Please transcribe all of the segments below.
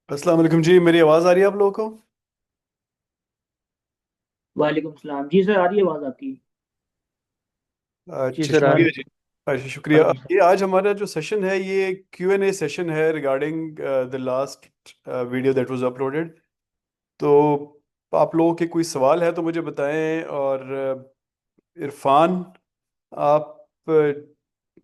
अस्सलाम वालेकुम जी। मेरी आवाज़ आ रही है आप लोगों को? वालेकुम सलाम जी सर, आ रही है आवाज़ आपकी। जी अच्छा, सर, आ शुक्रिया रही जी। अच्छा, शुक्रिया। वालेकुम सर। ये आज हमारा जो सेशन है ये Q&A सेशन है regarding the last video that was uploaded. तो आप लोगों के कोई सवाल है तो मुझे बताएं। और इरफान, आप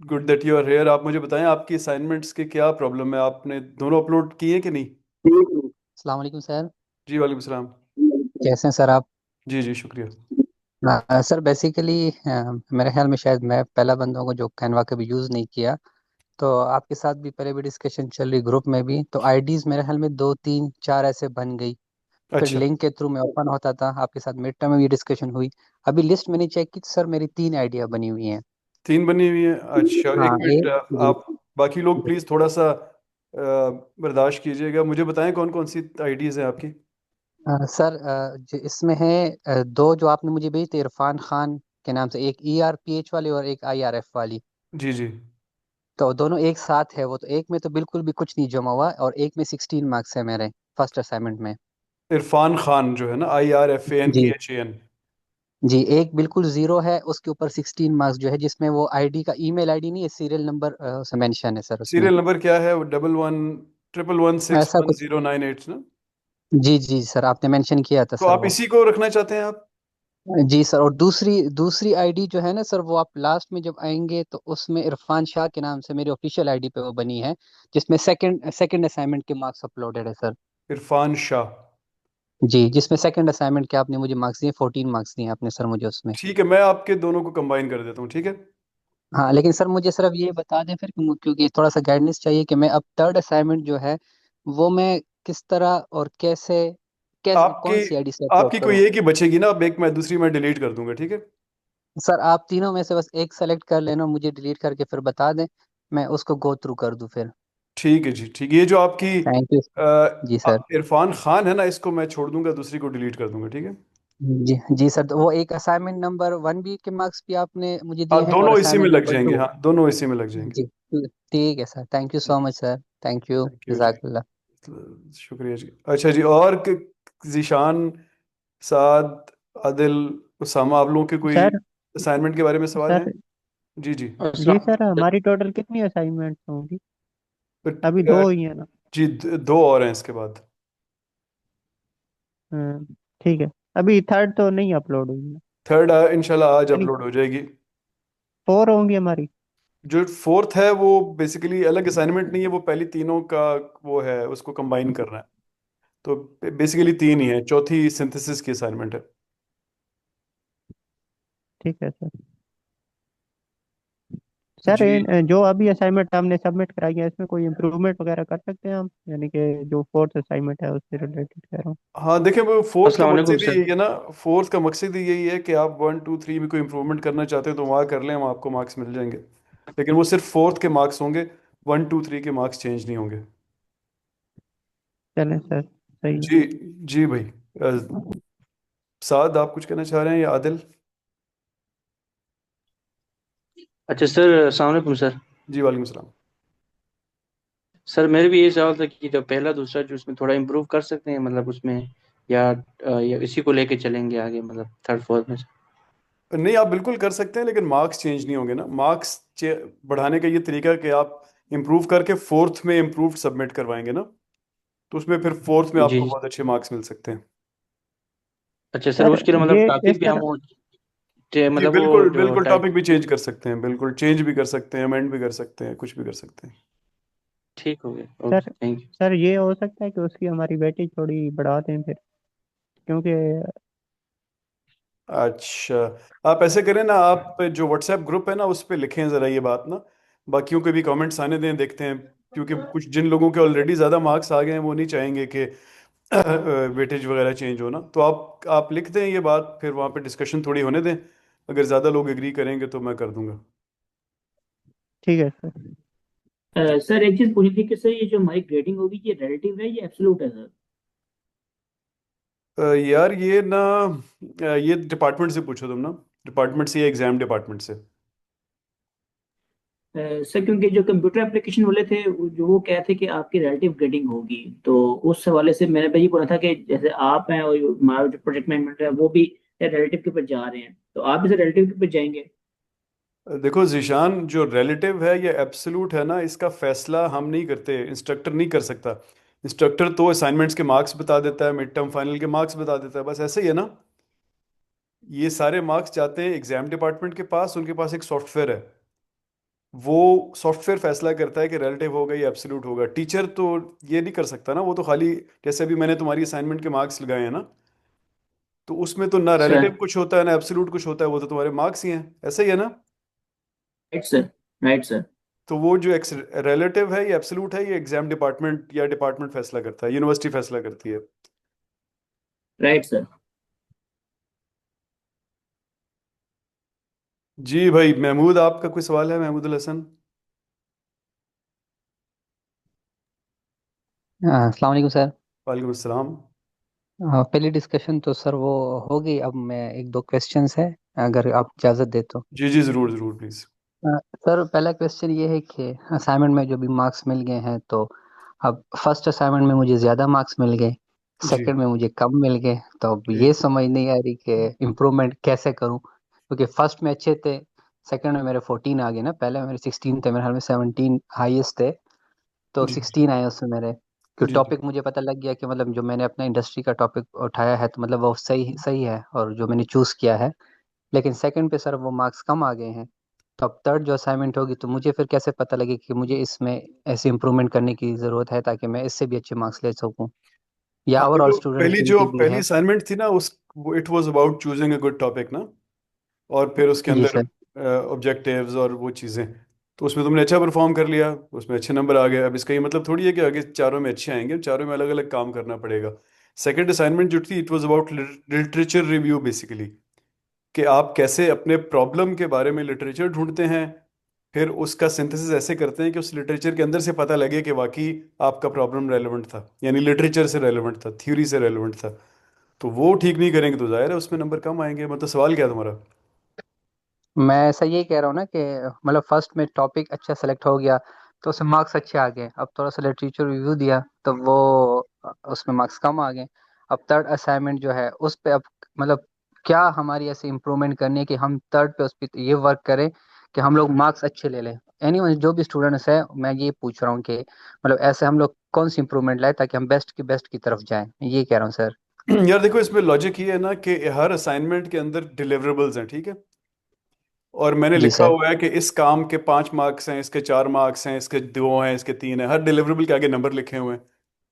good that you are here. आप मुझे बताएं आपकी असाइनमेंट्स के क्या प्रॉब्लम है, आपने दोनों अपलोड किए कि नहीं? अस्सलाम वालेकुम सर। जी वालेकुम सलाम। कैसे हैं सर आप? जी जी, शुक्रिया। सर बेसिकली मेरे ख्याल में शायद मैं पहला बंदा हूँ जो कैनवा कभी यूज़ नहीं किया। तो आपके साथ भी पहले भी डिस्कशन चल रही ग्रुप में भी, तो आईडीज़ मेरे ख्याल में दो तीन चार ऐसे बन गई। फिर अच्छा, लिंक के थ्रू में ओपन होता था, आपके साथ मिड टर्म में भी डिस्कशन हुई। अभी लिस्ट मैंने चेक की तो सर मेरी तीन आइडिया बनी हुई हैं। तीन बनी हुई है। अच्छा, एक हाँ मिनट। एक। जी। आप बाकी लोग प्लीज़ थोड़ा सा बर्दाश्त कीजिएगा। मुझे बताएं कौन कौन सी आईडीज़ हैं आपकी। सर इसमें है दो जो आपने मुझे भेजी थी इरफान खान के नाम से, एक ERPH वाली और एक IRF वाली। जी जी। तो दोनों एक साथ है वो, तो एक में तो बिल्कुल भी कुछ नहीं जमा हुआ और एक में 16 मार्क्स है मेरे फर्स्ट असाइनमेंट में। इरफान खान जो है ना, जी। IRFANKHAN। जी, एक बिल्कुल जीरो है, उसके ऊपर 16 मार्क्स जो है, जिसमें वो आईडी का ईमेल आईडी नहीं है, सीरियल नंबर से मेंशन है सर उसमें। सीरियल नंबर क्या है? वो 111116 ऐसा वन कुछ। जीरो नाइन एट ना? जी जी सर, आपने मेंशन किया था तो सर आप वो। इसी को रखना चाहते हैं आप? जी सर, और दूसरी दूसरी आईडी जो है ना सर, वो आप लास्ट में जब आएंगे तो उसमें इरफान शाह के नाम से मेरी ऑफिशियल आईडी पे वो बनी है, जिसमें सेकंड सेकंड असाइनमेंट के मार्क्स अपलोडेड है सर। इरफान शाह। जी, जिसमें सेकंड असाइनमेंट के आपने मुझे मार्क्स दिए, 14 मार्क्स दिए आपने सर मुझे उसमें। ठीक है, मैं आपके दोनों को कंबाइन कर देता हूँ, ठीक है। हाँ लेकिन सर मुझे सिर्फ ये बता दें फिर क्योंकि थोड़ा सा गाइडेंस चाहिए कि मैं अब थर्ड असाइनमेंट जो है वो मैं किस तरह और कैसे कैसे आपकी कौन सी आईडी से अपलोड आपकी कोई करूँ। एक ही बचेगी ना? अब एक मैं दूसरी मैं डिलीट कर दूंगा, ठीक है। सर आप तीनों में से बस एक सेलेक्ट कर लेना, मुझे डिलीट करके फिर बता दें, मैं उसको गो थ्रू कर दूँ फिर। ठीक है जी, ठीक है। ये जो आपकी थैंक यू। जी सर। इरफान खान है ना, इसको मैं छोड़ दूंगा, दूसरी को डिलीट कर दूंगा, ठीक है। जी जी सर, तो वो एक असाइनमेंट नंबर 1B के मार्क्स भी आपने मुझे हाँ, दिए हैं और दोनों इसी में असाइनमेंट लग नंबर जाएंगे। 2। हाँ, दोनों इसी में लग जाएंगे। जी ठीक है sir, thank you so much sir. Thank you. Thank you जी। जजाकल्ला। तो शुक्रिया जी। अच्छा जी, और जीशान, साद, आदिल, उसामा, आप लोगों के कोई सर असाइनमेंट के बारे में सवाल है? सर जी जी। जी अस्सलाम सर, वालेकुम हमारी टोटल कितनी असाइनमेंट्स होंगी? बट अभी दो ही है ना? जी, दो और हैं इसके बाद। ठीक है। अभी थर्ड तो नहीं अपलोड हुई है? थर्ड इंशाल्लाह आज यानी अपलोड हो जाएगी। फोर होंगी हमारी। जो फोर्थ है वो बेसिकली अलग असाइनमेंट नहीं है, वो पहली तीनों का वो है, उसको कंबाइन करना है। तो बेसिकली तीन ही है, चौथी सिंथेसिस की असाइनमेंट है। ठीक है सर। सर जी जो अभी असाइनमेंट हमने सबमिट कराई है, इसमें कोई इम्प्रूवमेंट वगैरह कर सकते हैं हम? यानी कि जो फोर्थ असाइनमेंट है उससे रिलेटेड कह रहा हूँ। हाँ, देखिए वो फोर्थ का अस्सलाम वालेकुम मकसद ही सर। यही है ना। फोर्थ का मकसद ही यही है कि आप 1 2 3 में कोई इम्प्रूवमेंट करना चाहते हैं तो वहाँ कर लें, वहाँ आपको मार्क्स मिल जाएंगे। लेकिन वो सिर्फ फोर्थ के मार्क्स होंगे, 1 2 3 के मार्क्स चेंज नहीं होंगे। चलें सर, सही है। जी जी भाई। साद, आप कुछ कहना चाह रहे हैं या आदिल? अच्छा सर, अस्सलाम वालेकुम सर। जी वालेकुम सलाम। सर मेरे भी ये सवाल था कि जो पहला दूसरा जो उसमें थोड़ा इम्प्रूव कर सकते हैं, मतलब उसमें, या इसी को लेके चलेंगे आगे, मतलब थर्ड फोर्थ में से। नहीं, आप बिल्कुल कर सकते हैं लेकिन मार्क्स चेंज नहीं होंगे ना। मार्क्स बढ़ाने का ये तरीका है कि आप इम्प्रूव करके फोर्थ में इम्प्रूव सबमिट करवाएंगे ना, तो उसमें फिर फोर्थ में जी आपको जी। बहुत अच्छे मार्क्स मिल सकते हैं। अच्छा सर, सर उसके लिए ये मतलब इस टॉपिक भी हम तरह। जी मतलब वो बिल्कुल जो बिल्कुल, टाइप। टॉपिक भी चेंज कर सकते हैं, बिल्कुल चेंज भी कर सकते हैं, अमेंड भी कर सकते हैं, कुछ भी कर सकते हैं। ठीक हो गया, okay, sir thank you. Sir ये हो सकता है कि उसकी हमारी वेटेज थोड़ी बढ़ा दें फिर, क्योंकि। अच्छा, आप ऐसे करें ना, आप जो व्हाट्सएप ग्रुप है ना उस पे लिखें ज़रा ये बात ना। बाकियों के भी कमेंट्स आने दें, देखते हैं। क्योंकि कुछ जिन लोगों के ऑलरेडी ज़्यादा मार्क्स आ गए हैं वो नहीं चाहेंगे कि वेटेज वगैरह चेंज हो ना। तो आप लिख दें ये बात, फिर वहाँ पे डिस्कशन थोड़ी होने दें। अगर ज़्यादा लोग एग्री करेंगे तो मैं कर दूंगा। ठीक है सर। सर एक चीज पूछनी थी कि सर ये जो हमारी ग्रेडिंग होगी ये रिलेटिव है या एब्सोल्यूट है सर? यार ये ना, ये डिपार्टमेंट से पूछो तुम ना। डिपार्टमेंट से या एग्जाम डिपार्टमेंट से। सर क्योंकि जो कंप्यूटर एप्लीकेशन वाले थे जो वो कह थे कि आपकी रिलेटिव ग्रेडिंग होगी, तो उस हवाले से मैंने भाई बोला था कि जैसे आप हैं और हमारा जो प्रोजेक्ट मैनेजमेंट है वो भी रिलेटिव के ऊपर जा रहे हैं, तो आप भी रिलेटिव के ऊपर जाएंगे। देखो जीशान, जो रिलेटिव है या एब्सोल्यूट है ना, इसका फैसला हम नहीं करते, इंस्ट्रक्टर नहीं कर सकता। इंस्ट्रक्टर तो असाइनमेंट्स के मार्क्स बता देता है, मिड टर्म फाइनल के मार्क्स बता देता है, बस ऐसे ही है ना। ये सारे मार्क्स जाते हैं एग्जाम डिपार्टमेंट के पास, उनके पास एक सॉफ्टवेयर है। वो सॉफ्टवेयर फैसला करता है कि रिलेटिव होगा या एब्सोल्यूट होगा। टीचर तो ये नहीं कर सकता ना, वो तो खाली, जैसे अभी मैंने तुम्हारी असाइनमेंट के मार्क्स लगाए हैं ना, तो उसमें तो ना सर। रिलेटिव कुछ होता है ना एब्सोल्यूट कुछ होता है, वो तो तुम्हारे मार्क्स ही हैं, ऐसे ही है ना। Right sir. Right sir. तो वो जो रिलेटिव है या एब्सोल्यूट है, ये एग्जाम डिपार्टमेंट या डिपार्टमेंट फैसला करता है, यूनिवर्सिटी फैसला करती है। Right sir. जी भाई महमूद, आपका कोई सवाल है? महमूद उल हसन। अस्सलाम वालेकुम सर। वालेकुम अस्सलाम। पहली डिस्कशन तो सर वो हो गई। अब मैं एक दो क्वेश्चंस है, अगर आप इजाज़त दे तो। जी जी, ज़रूर ज़रूर, प्लीज़। सर पहला क्वेश्चन ये है कि असाइनमेंट में जो भी मार्क्स मिल गए हैं, तो अब फर्स्ट असाइनमेंट में मुझे ज़्यादा मार्क्स मिल गए, जी। सेकंड में मुझे कम मिल गए। तो अब ये ठीक। समझ नहीं आ रही कि इम्प्रूवमेंट कैसे करूं, क्योंकि फर्स्ट में अच्छे थे, सेकंड में मेरे 14 आ गए ना, पहले मेरे 16 थे, मेरे हाल में 17 हाईएस्ट थे, तो जी 16 आए उसमें मेरे। क्योंकि जी जी। टॉपिक मुझे पता लग गया कि मतलब जो मैंने अपना इंडस्ट्री का टॉपिक उठाया है, तो मतलब वो सही सही है और जो मैंने चूज़ किया है। लेकिन सेकंड पे सर वो मार्क्स कम आ गए हैं। तो अब थर्ड जो असाइनमेंट होगी, तो मुझे फिर कैसे पता लगे कि मुझे इसमें ऐसे इम्प्रूवमेंट करने की ज़रूरत है, ताकि मैं इससे भी अच्छे मार्क्स ले सकूं, या हाँ ओवरऑल देखो, स्टूडेंट पहली जो जिनके भी पहली हैं। असाइनमेंट थी ना, उस it was about choosing a good topic ना, और फिर उसके जी अंदर सर। ऑब्जेक्टिव्स और वो चीज़ें। तो उसमें तुमने अच्छा परफॉर्म कर लिया, उसमें अच्छे नंबर आ गए। अब इसका ये मतलब थोड़ी है कि आगे चारों में अच्छे आएंगे, चारों में अलग अलग काम करना पड़ेगा। सेकंड असाइनमेंट जो थी, it was about literature review basically, कि आप कैसे अपने प्रॉब्लम के बारे में लिटरेचर ढूंढते हैं, फिर उसका सिंथेसिस ऐसे करते हैं कि उस लिटरेचर के अंदर से पता लगे कि वाकई आपका प्रॉब्लम रेलेवेंट था, यानी लिटरेचर से रेलेवेंट था, थ्योरी से रेलेवेंट था। तो वो ठीक नहीं करेंगे तो जाहिर है उसमें नंबर कम आएंगे। मतलब सवाल क्या है तुम्हारा? मैं ऐसा यही कह रहा हूँ ना कि मतलब फर्स्ट में टॉपिक अच्छा सेलेक्ट हो गया, तो उसमें मार्क्स अच्छे आ गए। अब थोड़ा सा लिटरेचर रिव्यू दिया, तो वो उसमें मार्क्स कम आ गए। अब थर्ड असाइनमेंट जो है उस पे अब मतलब क्या हमारी ऐसे इम्प्रूवमेंट करनी है कि हम थर्ड पे उस पे ये वर्क करें कि हम लोग मार्क्स अच्छे ले लें। एनीवन जो भी स्टूडेंट्स है, मैं ये पूछ रहा हूँ कि मतलब ऐसे हम लोग कौन सी इम्प्रूवमेंट लाए ताकि हम बेस्ट की तरफ जाएं, ये कह रहा हूँ सर। यार देखो, इसमें लॉजिक ये है ना कि हर असाइनमेंट के अंदर डिलीवरेबल्स हैं, ठीक है। और मैंने जी लिखा सर। हुआ है कि इस काम के 5 मार्क्स हैं, इसके 4 मार्क्स हैं, इसके 2 हैं, इसके 3 हैं, हर डिलीवरेबल के आगे नंबर लिखे हुए हैं,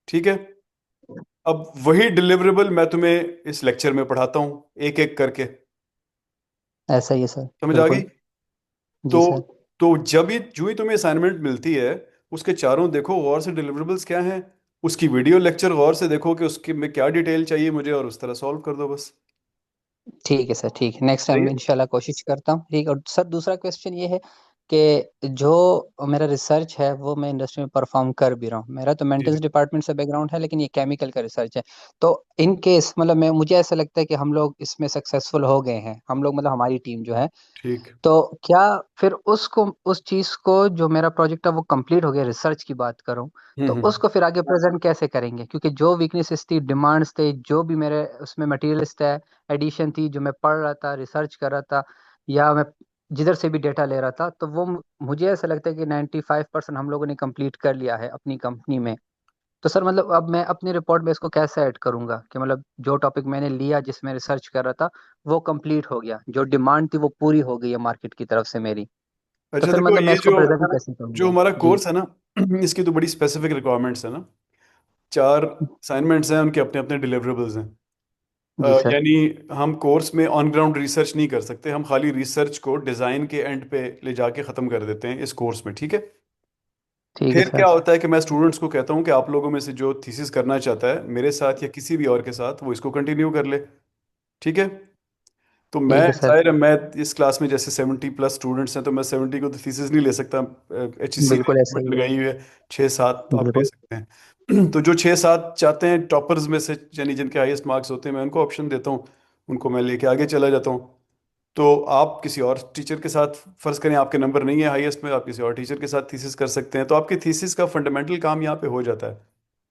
ठीक है। अब वही डिलीवरेबल मैं तुम्हें इस लेक्चर में पढ़ाता हूँ एक एक करके। ऐसा ही है सर। समझ आ गई? बिल्कुल। तो जी सर। जब ही जो ही तुम्हें असाइनमेंट मिलती है, उसके चारों देखो गौर से डिलीवरेबल्स क्या हैं, उसकी वीडियो लेक्चर गौर से देखो कि उसकी में क्या डिटेल चाहिए मुझे, और उस तरह सॉल्व कर दो बस। ठीक है सर, ठीक है, नेक्स्ट सही टाइम है। इंशाल्लाह कोशिश करता हूँ। ठीक। और सर दूसरा क्वेश्चन ये है कि जो मेरा रिसर्च है वो मैं इंडस्ट्री में परफॉर्म कर भी रहा हूँ। मेरा तो जी जी। मेंटेनेंस डिपार्टमेंट से बैकग्राउंड है, लेकिन ये केमिकल का रिसर्च है। तो इन केस मतलब मैं मुझे ऐसा लगता है कि हम लोग इसमें सक्सेसफुल हो गए हैं, हम लोग मतलब हमारी टीम जो है। ठीक। तो क्या फिर उसको उस चीज को जो मेरा प्रोजेक्ट है वो कंप्लीट हो गया, रिसर्च की बात करूं, तो हम्म। उसको फिर आगे प्रेजेंट कैसे करेंगे? क्योंकि जो वीकनेसेस थी, डिमांड्स थे, जो भी मेरे उसमें मटेरियल्स है, एडिशन थी, जो मैं पढ़ रहा था, रिसर्च कर रहा था, या मैं जिधर से भी डेटा ले रहा था, तो वो मुझे ऐसा लगता है कि 95% हम लोगों ने कंप्लीट कर लिया है अपनी कंपनी में। तो सर मतलब अब मैं अपनी रिपोर्ट में इसको कैसे ऐड करूंगा कि मतलब जो टॉपिक मैंने लिया जिसमें रिसर्च कर रहा था वो कंप्लीट हो गया, जो डिमांड थी वो पूरी हो गई है मार्केट की तरफ से मेरी। तो अच्छा फिर देखो, मतलब मैं ये इसको जो प्रेजेंट कैसे जो करूंगा? हमारा जी। कोर्स है ना, इसकी तो बड़ी स्पेसिफिक रिक्वायरमेंट्स है ना। 4 असाइनमेंट्स हैं, उनके अपने अपने डिलीवरेबल्स हैं। जी सर। यानी हम कोर्स में ऑन ग्राउंड रिसर्च नहीं कर सकते, हम खाली रिसर्च को डिज़ाइन के एंड पे ले जाके ख़त्म कर देते हैं इस कोर्स में, ठीक है। ठीक है फिर सर। क्या होता है कि मैं स्टूडेंट्स को कहता हूँ कि आप लोगों में से जो थीसिस करना चाहता है मेरे साथ या किसी भी और के साथ, वो इसको कंटिन्यू कर ले, ठीक है। तो मैं ठीक है सर। जाहिर है, मैं इस क्लास में जैसे 70+ स्टूडेंट्स हैं, तो मैं 70 को तो थीसिस नहीं ले सकता। HEC ने बिल्कुल ऐसा लिमिट ही है। लगाई हुई है, 6-7 आप ले बिल्कुल। सकते हैं। तो जो 6-7 चाहते हैं टॉपर्स में से, यानी जिनके हाईएस्ट मार्क्स होते हैं, मैं उनको ऑप्शन देता हूँ, उनको मैं लेके आगे चला जाता हूँ। तो आप किसी और टीचर के साथ, फर्ज करें आपके नंबर नहीं है हाईएस्ट में, आप किसी और टीचर के साथ थीसिस कर सकते हैं, तो आपकी थीसिस का फंडामेंटल काम यहाँ पे हो जाता है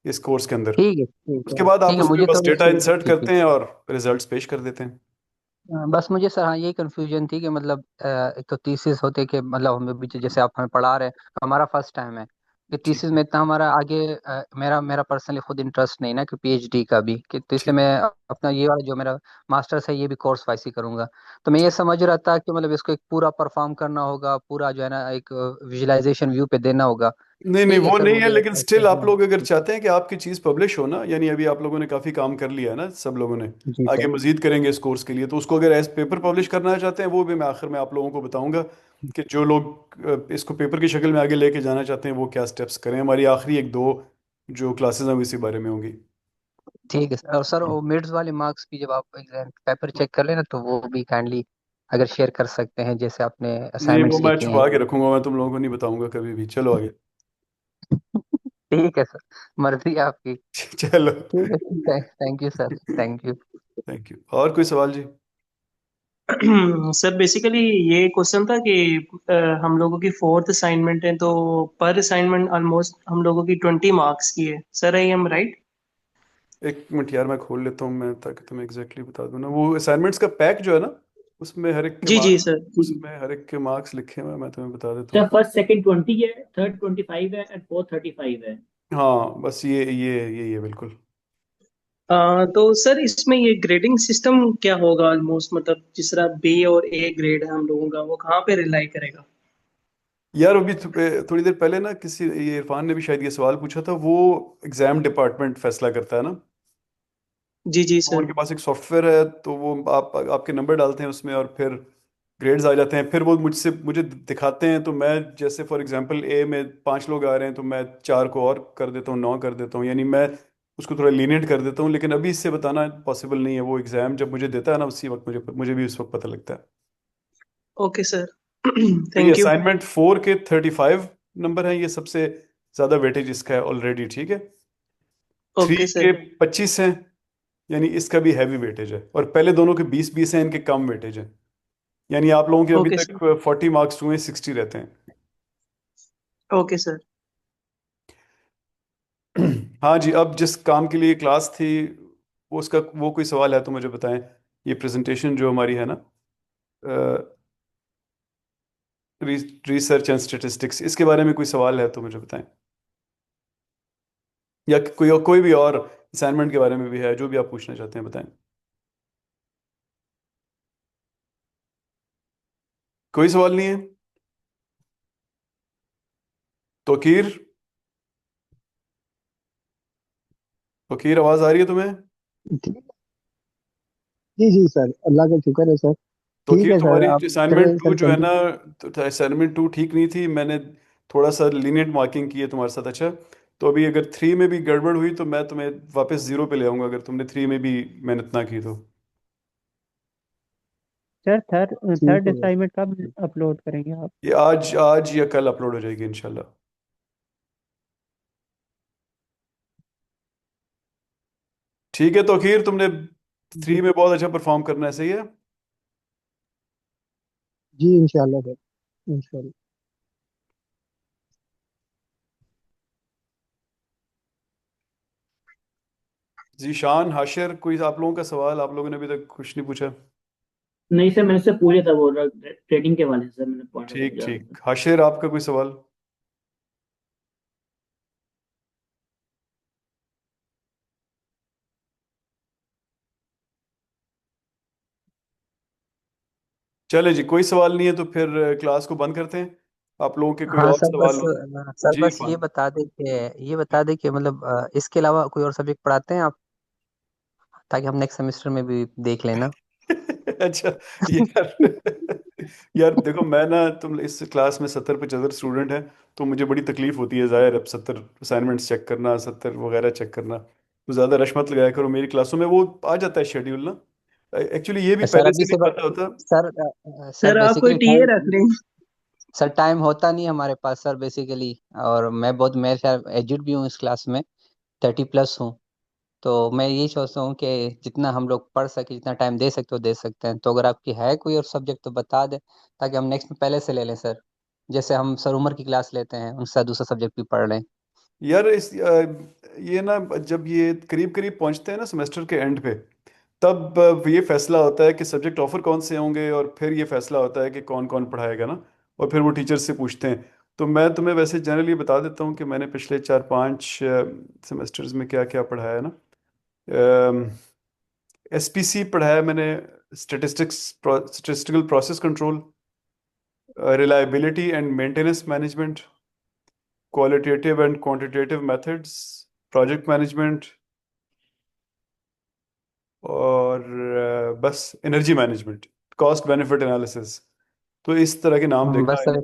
इस कोर्स के अंदर। ठीक है, ठीक उसके है, बाद आप ठीक है, उसमें मुझे बस थोड़ी डेटा सी, इंसर्ट ठीक है। करते हैं और रिजल्ट्स पेश कर देते हैं। बस मुझे सर, हाँ, यही कंफ्यूजन थी कि मतलब एक तो थीसिस होते कि मतलब हमें भी जैसे आप हमें पढ़ा रहे हैं, तो हमारा फर्स्ट टाइम है कि ठीक थीसिस है। में इतना हमारा आगे मेरा मेरा पर्सनली खुद इंटरेस्ट नहीं ना कि पीएचडी का भी, कि तो इसलिए ठीक मैं है। अपना ये वाला जो मेरा मास्टर्स है ये भी कोर्स वाइस ही करूंगा। तो मैं ये समझ रहा था कि मतलब इसको एक पूरा परफॉर्म करना होगा, पूरा जो है ना एक विजुअलाइजेशन व्यू पे देना होगा। नहीं नहीं, ठीक है वो सर, नहीं है, मुझे लेकिन अच्छा, स्टिल आप हाँ। लोग अगर चाहते हैं कि आपकी चीज़ पब्लिश हो ना, यानी अभी आप लोगों ने काफ़ी काम कर लिया है ना, सब लोगों ने जी आगे सर। मजीद करेंगे इस कोर्स के लिए, तो उसको अगर एज पेपर पब्लिश करना चाहते हैं वो भी मैं आखिर में आप लोगों को बताऊंगा कि जो लोग इसको पेपर की शक्ल में आगे लेके जाना चाहते हैं वो क्या स्टेप्स करें। हमारी आखिरी एक दो जो क्लासेस हैं वो इसी बारे में होंगी। ठीक है सर, और सर वो मिड्स वाले मार्क्स भी जब आप एग्जाम पेपर चेक कर लेना तो वो भी काइंडली अगर शेयर कर सकते हैं, जैसे आपने नहीं, वो असाइनमेंट्स मैं लिखे हैं। छुपा के रखूंगा, मैं तुम लोगों को नहीं बताऊंगा कभी भी। चलो आगे। ठीक है सर, मर्जी आपकी। चलो। ठीक है, thank you sir, thank you. Thank you. और कोई सवाल जी? सर बेसिकली ये क्वेश्चन था कि हम लोगों की फोर्थ असाइनमेंट है, तो पर असाइनमेंट ऑलमोस्ट हम लोगों की 20 मार्क्स की है सर, आई एम राइट? एक मिनट यार, मैं खोल लेता हूँ मैं, ताकि तुम्हें एग्जैक्टली बता दूँ ना। वो असाइनमेंट्स का पैक जो है ना, उसमें हर एक के जी जी मार्क्स, सर, जी जी। उसमें हर एक के मार्क्स लिखे हुए हैं, मैं तुम्हें बता देता सर हूँ। फर्स्ट सेकंड 20 है, थर्ड 25 है एंड फोर्थ 35 है। हाँ बस ये है बिल्कुल। तो सर इसमें ये ग्रेडिंग सिस्टम क्या होगा ऑलमोस्ट, मतलब जिस तरह बी और ए ग्रेड है हम लोगों का, वो कहाँ पे रिलाई करेगा? यार अभी थोड़ी देर पहले ना किसी, ये इरफान ने भी शायद ये सवाल पूछा था, वो एग्जाम डिपार्टमेंट फैसला करता है ना। जी जी तो सर। उनके पास एक सॉफ्टवेयर है, तो वो आप आपके नंबर डालते हैं उसमें और फिर ग्रेड्स आ जाते हैं। फिर वो मुझे दिखाते हैं, तो मैं जैसे फॉर एग्जांपल ए में 5 लोग आ रहे हैं तो मैं 4 को और कर देता हूँ, 9 कर देता हूँ, यानी मैं उसको थोड़ा लीनियंट कर देता हूँ। लेकिन अभी इससे बताना पॉसिबल नहीं है, वो एग्जाम जब मुझे देता है ना उसी वक्त मुझे मुझे भी उस वक्त पता लगता है। Okay sir. तो ये थैंक यू। असाइनमेंट 4 के 35 नंबर हैं, ये सबसे ज़्यादा वेटेज इसका है ऑलरेडी, ठीक है। थ्री ओके के सर। 25 हैं, यानी इसका भी हैवी वेटेज है, और पहले दोनों के 20-20 हैं, इनके कम वेटेज है। यानी आप लोगों के अभी ओके तक सर। 40 मार्क्स हुए, 60 रहते हैं। Okay sir. हाँ जी, अब जिस काम के लिए क्लास थी वो उसका, वो कोई सवाल है तो मुझे बताएं। ये प्रेजेंटेशन जो हमारी है ना, रिसर्च एंड स्टेटिस्टिक्स, इसके बारे में कोई सवाल है तो मुझे बताएं, या कोई भी और असाइनमेंट के बारे में भी है जो भी आप पूछना चाहते हैं बताएं। कोई सवाल नहीं है? तोकीर, तोकीर आवाज आ रही है तुम्हें? जी जी सर, अल्लाह का शुक्र है सर। तो ठीक कि है सर, तुम्हारी आप असाइनमेंट चले टू सर जो है ना, कंटिन्यू। तो असाइनमेंट 2 ठीक नहीं थी, मैंने थोड़ा सा लीनियंट मार्किंग की है तुम्हारे साथ। अच्छा, तो अभी अगर 3 में भी गड़बड़ हुई तो मैं तुम्हें वापस 0 पे ले आऊंगा, अगर तुमने 3 में भी मेहनत ना की तो। सर थर्ड ठीक थर्ड है। असाइनमेंट कब अपलोड करेंगे आप? ये आज आज या कल अपलोड हो जाएगी इंशाल्लाह। ठीक है, तो अखीर तुमने 3 में बहुत अच्छा परफॉर्म करना है, सही है। जी इंशाल्लाह सर, इंशाल्लाह। जीशान, हाशिर, कोई आप लोगों का सवाल? आप लोगों ने अभी तक कुछ नहीं पूछा। नहीं सर, मैंने उससे पूछा था वो ट्रेडिंग के वाले से, सर मैंने पॉइंट आउट ठीक किया ठीक, था। हाशिर आपका कोई सवाल? चले जी, कोई सवाल नहीं है तो फिर क्लास को बंद करते हैं। आप लोगों के कोई हाँ और सर, सवाल बस हो? सर जी बस इरफान। ये बता दे कि मतलब इसके अलावा कोई और सब्जेक्ट पढ़ाते हैं आप, ताकि हम नेक्स्ट सेमेस्टर में भी देख लेना। अच्छा यार, यार देखो मैं ना, तुम इस क्लास में 70-75 स्टूडेंट हैं, तो मुझे बड़ी तकलीफ होती है ज़ाहिर, अब 70 असाइनमेंट्स चेक करना, 70 वगैरह चेक करना, तो ज़्यादा रश मत लगाया करो मेरी क्लासों में, वो आ जाता है शेड्यूल ना। एक्चुअली ये भी सर पहले अभी से से नहीं पता होता। सर सर आप कोई बेसिकली टीए रख लें। सर टाइम होता नहीं हमारे पास सर बेसिकली। और मैं बहुत, मैं शायद एजुड भी हूँ इस क्लास में, 30 प्लस हूँ। तो मैं यही सोचता हूँ कि जितना हम लोग पढ़ सके, जितना टाइम दे सकते हो दे सकते हैं। तो अगर आपकी है कोई और सब्जेक्ट तो बता दें, ताकि हम नेक्स्ट में पहले से ले लें सर। जैसे हम सर उमर की क्लास लेते हैं, उनके साथ दूसरा सब्जेक्ट भी पढ़ लें। यार ये ना जब ये करीब करीब पहुंचते हैं ना सेमेस्टर के एंड पे, तब ये फैसला होता है कि सब्जेक्ट ऑफर कौन से होंगे, और फिर ये फैसला होता है कि कौन कौन पढ़ाएगा ना, और फिर वो टीचर से पूछते हैं। तो मैं तुम्हें वैसे जनरली बता देता हूँ कि मैंने पिछले 4-5 सेमेस्टर्स में क्या क्या पढ़ाया है ना। एसपीसी पढ़ाया है मैंने, statistical process control, reliability and maintenance management, qualitative and quantitative methods, project management, और बस energy management, cost benefit analysis. तो इस तरह के नाम देखा बस है, सर।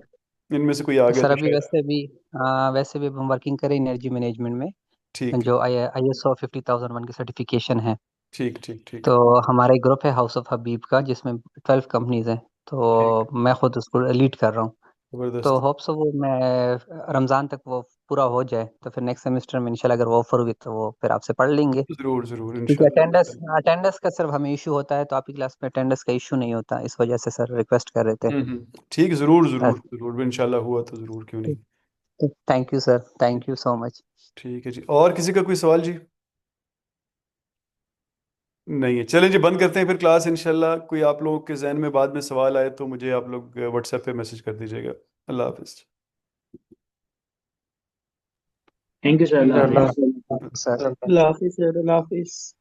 इनमें से कोई आ गया सर तो अभी शायद। वैसे भी हम वर्किंग करें एनर्जी मैनेजमेंट में, ठीक है, जो ISO 50001 की सर्टिफिकेशन है। ठीक ठीक ठीक। तो हमारा एक ग्रुप है हाउस ऑफ हबीब का, जिसमें 12 कंपनीज हैं। ठीक, तो मैं खुद उसको लीड कर रहा हूँ। तो जबरदस्त। होप सो वो मैं रमज़ान तक वो पूरा हो जाए, तो फिर नेक्स्ट सेमेस्टर में इंशाल्लाह अगर वो ऑफर हुई तो वो फिर आपसे पढ़ लेंगे। जरूर जरूर क्योंकि अटेंडेंस इंशाल्लाह। अटेंडेंस का सिर्फ हमें इशू होता है, तो आपकी क्लास में अटेंडेंस का इशू नहीं होता, इस वजह से सर रिक्वेस्ट कर रहे थे। ठीक, जरूर बस। जरूर जरूर इंशाल्लाह हुआ तो जरूर, क्यों नहीं। Thank you sir, thank you so much. ठीक है जी, और किसी का कोई सवाल जी? नहीं है, चलें जी, बंद करते हैं फिर क्लास इंशाल्लाह। कोई आप लोगों के जहन में बाद में सवाल आए तो मुझे आप लोग व्हाट्सएप पे मैसेज कर दीजिएगा। अल्लाह हाफिज़। Thank you sir, Allah Allah Hafiz. Sir Allah Hafiz sir, Allah Hafiz.